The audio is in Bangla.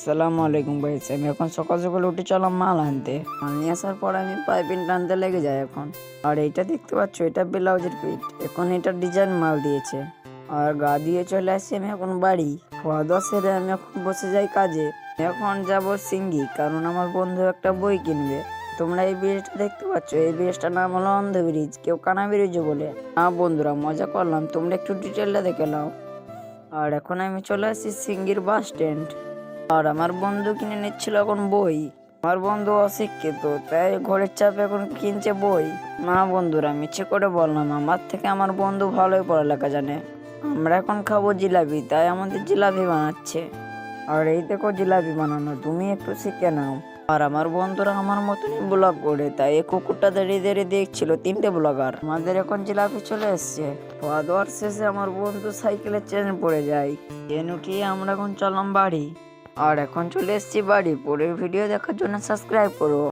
আসসালামু আলাইকুম ভাই। আমি এখন সকাল সকাল উঠে চলাম মাল আনতে। মাল নিয়ে আসার পর আমি পাইপিং টানতে লেগে যাই এখন। আর এইটা দেখতে পাচ্ছ, এটা ব্লাউজের পিট। এখন এটা ডিজাইন মাল দিয়েছে। আর গা দিয়ে চলে আসছি আমি এখন বাড়ি। খাওয়া দাওয়া সেরে আমি এখন বসে যাই কাজে। এখন যাব সিঙ্গি, কারণ আমার বন্ধু একটা বই কিনবে। তোমরা এই ব্রিজটা দেখতে পাচ্ছ, এই ব্রিজটার নাম হলো অন্ধ ব্রিজ, কেউ কানা ব্রিজও বলে। না বন্ধুরা, মজা করলাম, তোমরা একটু ডিটেলটা দেখে নাও। আর এখন আমি চলে আসছি সিঙ্গির বাস স্ট্যান্ড। আর আমার বন্ধু কিনে নিচ্ছিল এখন বই। আমার বন্ধু অশিক্ষিত, তাই ঘরের চাপে এখন কিনছে বই। না বন্ধুরা, মিছে করে বললাম, আমার থেকে আমার বন্ধু ভালোই পড়ালেখা জানে। আমরা এখন খাবো জিলাপি, তাই আমাদের জিলাপি বানাচ্ছে। আর এই দেখো জিলাপি বানানো, তুমি একটু শিখে নাও। আর আমার বন্ধুরা আমার মতনই ব্লগ করে, তাই এই কুকুরটা দাঁড়িয়ে দাঁড়িয়ে দেখছিল, 3টে ব্লগার। আমাদের এখন জিলাপি চলে এসছে। খাওয়া দাওয়ার শেষে আমার বন্ধু সাইকেলের চেন পড়ে যায়। চেন উঠিয়ে আমরা এখন চললাম বাড়ি। আর এখন চলে এসেছি বাড়ি। পরের ভিডিও দেখার জন্য সাবস্ক্রাইব করো।